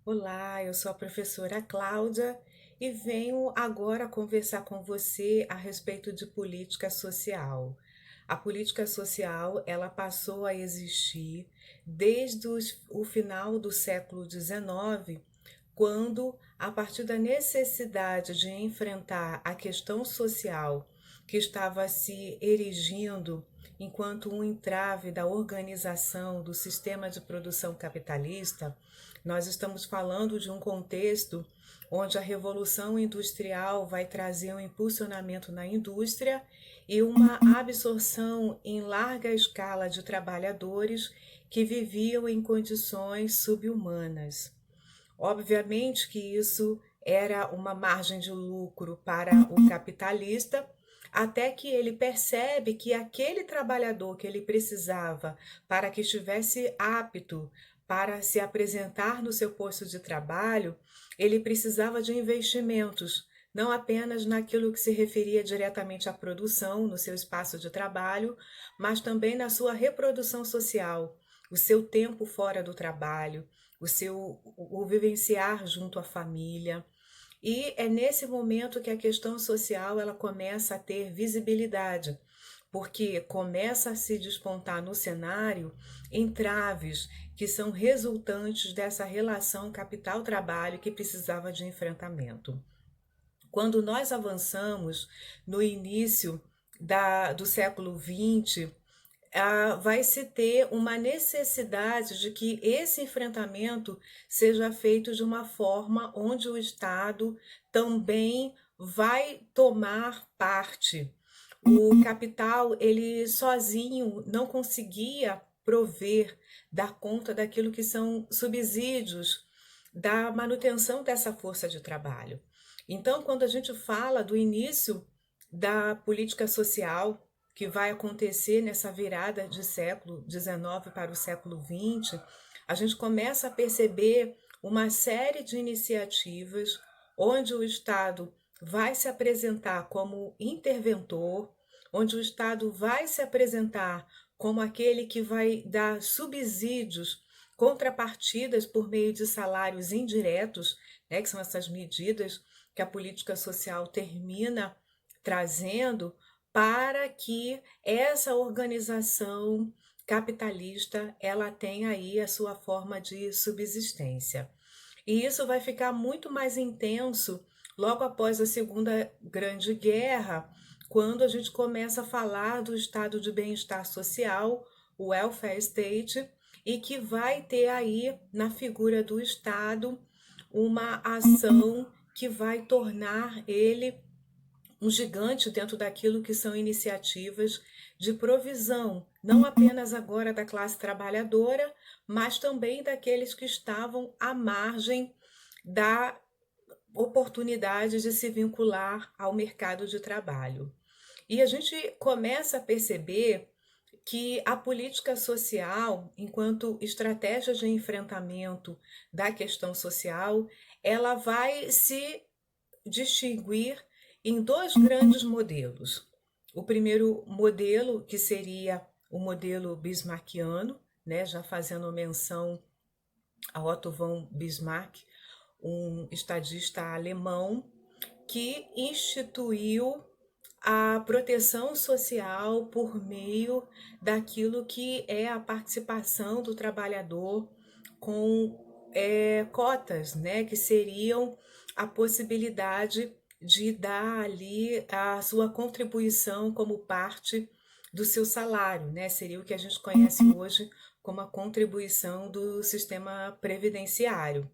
Olá, eu sou a professora Cláudia e venho agora conversar com você a respeito de política social. A política social, ela passou a existir desde o final do século XIX, quando, a partir da necessidade de enfrentar a questão social que estava se erigindo enquanto um entrave da organização do sistema de produção capitalista, nós estamos falando de um contexto onde a revolução industrial vai trazer um impulsionamento na indústria e uma absorção em larga escala de trabalhadores que viviam em condições subhumanas. Obviamente que isso era uma margem de lucro para o capitalista, até que ele percebe que aquele trabalhador que ele precisava para que estivesse apto para se apresentar no seu posto de trabalho, ele precisava de investimentos, não apenas naquilo que se referia diretamente à produção no seu espaço de trabalho, mas também na sua reprodução social, o seu tempo fora do trabalho, o vivenciar junto à família. E é nesse momento que a questão social ela começa a ter visibilidade, porque começa a se despontar no cenário entraves que são resultantes dessa relação capital-trabalho que precisava de enfrentamento. Quando nós avançamos no início do século XX, vai se ter uma necessidade de que esse enfrentamento seja feito de uma forma onde o Estado também vai tomar parte. O capital, ele sozinho não conseguia prover, dar conta daquilo que são subsídios da manutenção dessa força de trabalho. Então, quando a gente fala do início da política social que vai acontecer nessa virada de século XIX para o século XX, a gente começa a perceber uma série de iniciativas onde o Estado vai se apresentar como interventor, onde o Estado vai se apresentar como aquele que vai dar subsídios, contrapartidas por meio de salários indiretos, né, que são essas medidas que a política social termina trazendo para que essa organização capitalista ela tenha aí a sua forma de subsistência. E isso vai ficar muito mais intenso logo após a Segunda Grande Guerra, quando a gente começa a falar do estado de bem-estar social, o welfare state, e que vai ter aí na figura do Estado uma ação que vai tornar ele um gigante dentro daquilo que são iniciativas de provisão, não apenas agora da classe trabalhadora, mas também daqueles que estavam à margem da oportunidade de se vincular ao mercado de trabalho. E a gente começa a perceber que a política social, enquanto estratégia de enfrentamento da questão social, ela vai se distinguir em dois grandes modelos. O primeiro modelo, que seria o modelo bismarckiano, né, já fazendo menção a Otto von Bismarck, um estadista alemão que instituiu a proteção social por meio daquilo que é a participação do trabalhador com cotas, né, que seriam a possibilidade de dar ali a sua contribuição como parte do seu salário, né? Seria o que a gente conhece hoje como a contribuição do sistema previdenciário.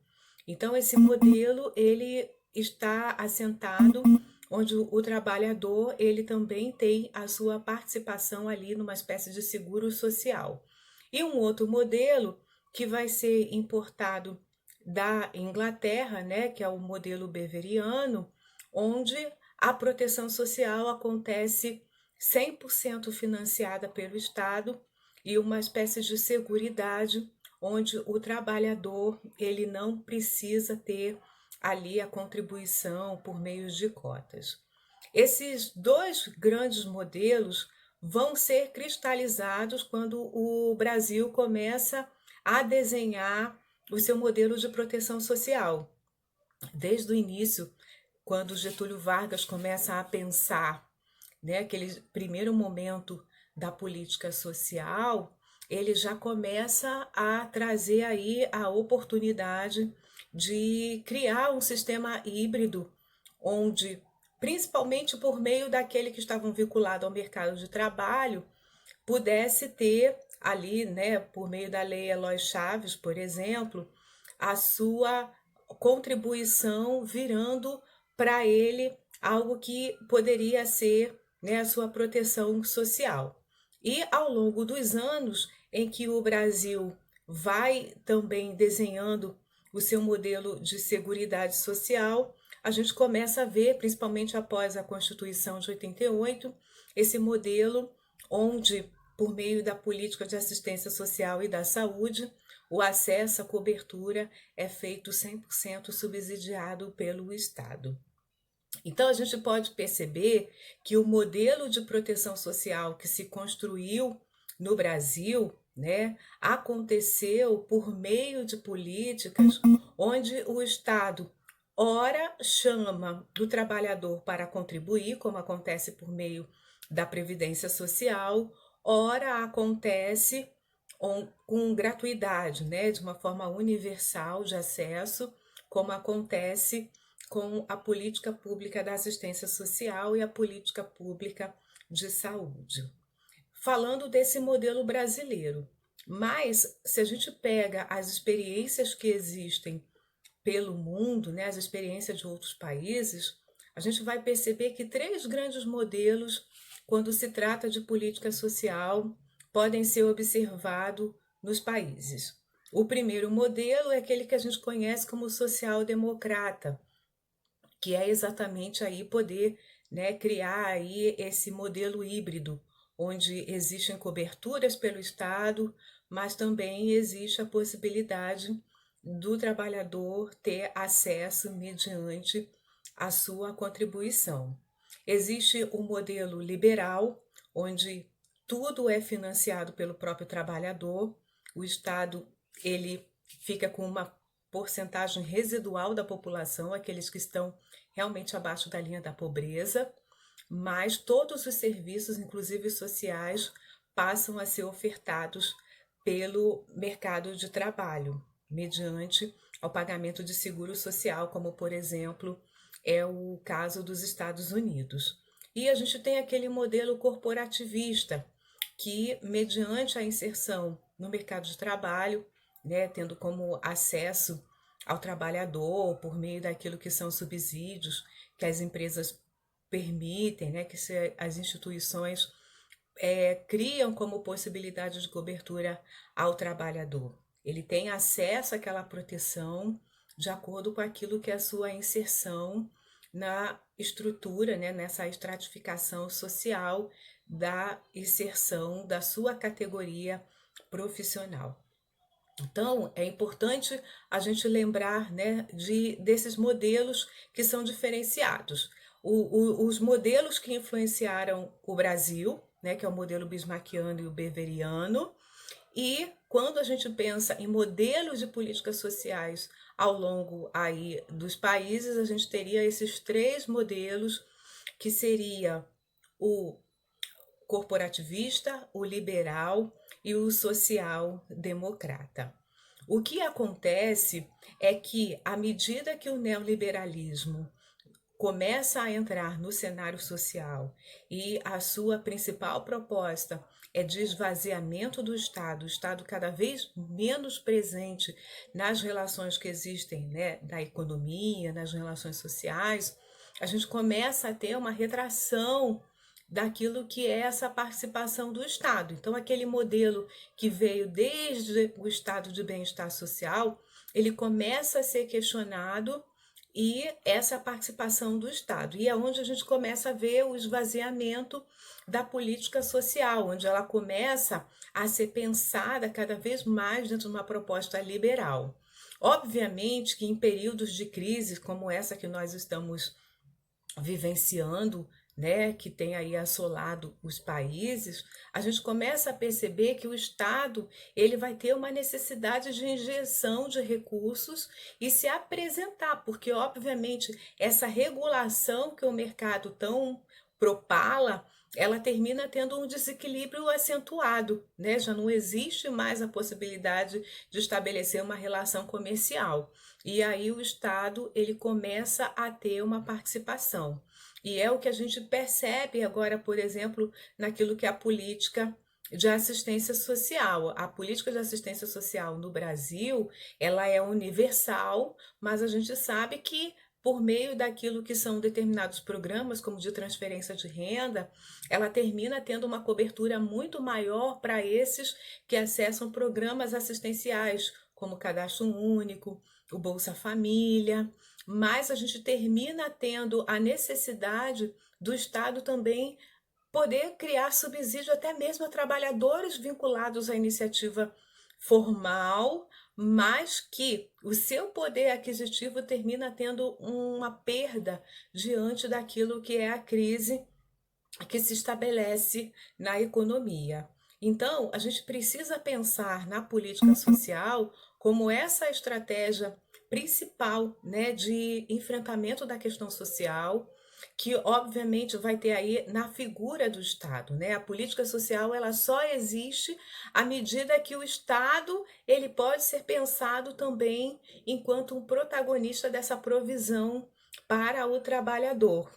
Então, esse modelo ele está assentado onde o trabalhador ele também tem a sua participação ali numa espécie de seguro social. E um outro modelo que vai ser importado da Inglaterra, né, que é o modelo beveriano, onde a proteção social acontece 100% financiada pelo Estado e uma espécie de seguridade onde o trabalhador ele não precisa ter ali a contribuição por meio de cotas. Esses dois grandes modelos vão ser cristalizados quando o Brasil começa a desenhar o seu modelo de proteção social. Desde o início, quando Getúlio Vargas começa a pensar, né, aquele primeiro momento da política social, ele já começa a trazer aí a oportunidade de criar um sistema híbrido, onde, principalmente por meio daquele que estavam vinculados ao mercado de trabalho, pudesse ter ali, né, por meio da Lei Eloy Chaves, por exemplo, a sua contribuição virando para ele algo que poderia ser, né, a sua proteção social. E ao longo dos anos em que o Brasil vai também desenhando o seu modelo de seguridade social, a gente começa a ver, principalmente após a Constituição de 88, esse modelo onde, por meio da política de assistência social e da saúde, o acesso à cobertura é feito 100% subsidiado pelo Estado. Então, a gente pode perceber que o modelo de proteção social que se construiu no Brasil, né, aconteceu por meio de políticas onde o Estado, ora, chama o trabalhador para contribuir, como acontece por meio da Previdência Social, ora, acontece com gratuidade, né, de uma forma universal de acesso, como acontece com a política pública da assistência social e a política pública de saúde. Falando desse modelo brasileiro, mas se a gente pega as experiências que existem pelo mundo, né, as experiências de outros países, a gente vai perceber que três grandes modelos, quando se trata de política social, podem ser observados nos países. O primeiro modelo é aquele que a gente conhece como social-democrata, que é exatamente aí poder, né, criar aí esse modelo híbrido, onde existem coberturas pelo Estado, mas também existe a possibilidade do trabalhador ter acesso mediante a sua contribuição. Existe o modelo liberal, onde tudo é financiado pelo próprio trabalhador, o Estado ele fica com uma porcentagem residual da população, aqueles que estão realmente abaixo da linha da pobreza, mas todos os serviços, inclusive sociais, passam a ser ofertados pelo mercado de trabalho, mediante ao pagamento de seguro social, como por exemplo é o caso dos Estados Unidos. E a gente tem aquele modelo corporativista, que mediante a inserção no mercado de trabalho, né, tendo como acesso ao trabalhador por meio daquilo que são subsídios que as empresas permitem, né, que as instituições criam como possibilidade de cobertura ao trabalhador. Ele tem acesso àquela proteção de acordo com aquilo que é a sua inserção na estrutura, né, nessa estratificação social da inserção da sua categoria profissional. Então, é importante a gente lembrar, né, desses modelos que são diferenciados. Os modelos que influenciaram o Brasil, né, que é o modelo bismarckiano e o beberiano, e quando a gente pensa em modelos de políticas sociais ao longo aí dos países, a gente teria esses três modelos, que seria o corporativista, o liberal e o social-democrata. O que acontece é que, à medida que o neoliberalismo começa a entrar no cenário social e a sua principal proposta é de esvaziamento do Estado, o Estado cada vez menos presente nas relações que existem, né, da economia, nas relações sociais, a gente começa a ter uma retração daquilo que é essa participação do Estado. Então, aquele modelo que veio desde o estado de bem-estar social, ele começa a ser questionado e essa participação do Estado. E é onde a gente começa a ver o esvaziamento da política social, onde ela começa a ser pensada cada vez mais dentro de uma proposta liberal. Obviamente que em períodos de crise como essa que nós estamos vivenciando, né, que tem aí assolado os países, a gente começa a perceber que o Estado ele vai ter uma necessidade de injeção de recursos e se apresentar, porque obviamente essa regulação que o mercado tão propala, ela termina tendo um desequilíbrio acentuado, né? Já não existe mais a possibilidade de estabelecer uma relação comercial. E aí o Estado ele começa a ter uma participação. E é o que a gente percebe agora, por exemplo, naquilo que é a política de assistência social. A política de assistência social no Brasil, ela é universal, mas a gente sabe que por meio daquilo que são determinados programas, como de transferência de renda, ela termina tendo uma cobertura muito maior para esses que acessam programas assistenciais, como o Cadastro Único, o Bolsa Família, mas a gente termina tendo a necessidade do Estado também poder criar subsídio até mesmo a trabalhadores vinculados à iniciativa formal, mas que o seu poder aquisitivo termina tendo uma perda diante daquilo que é a crise que se estabelece na economia. Então, a gente precisa pensar na política social como essa estratégia principal, né, de enfrentamento da questão social, que obviamente vai ter aí na figura do Estado, né? A política social ela só existe à medida que o Estado ele pode ser pensado também enquanto um protagonista dessa provisão para o trabalhador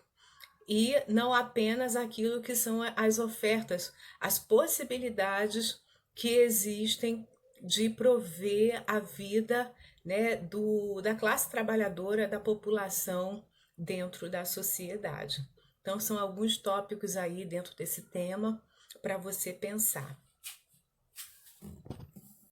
e não apenas aquilo que são as ofertas, as possibilidades que existem de prover a vida, né, da classe trabalhadora, da população dentro da sociedade. Então, são alguns tópicos aí dentro desse tema para você pensar.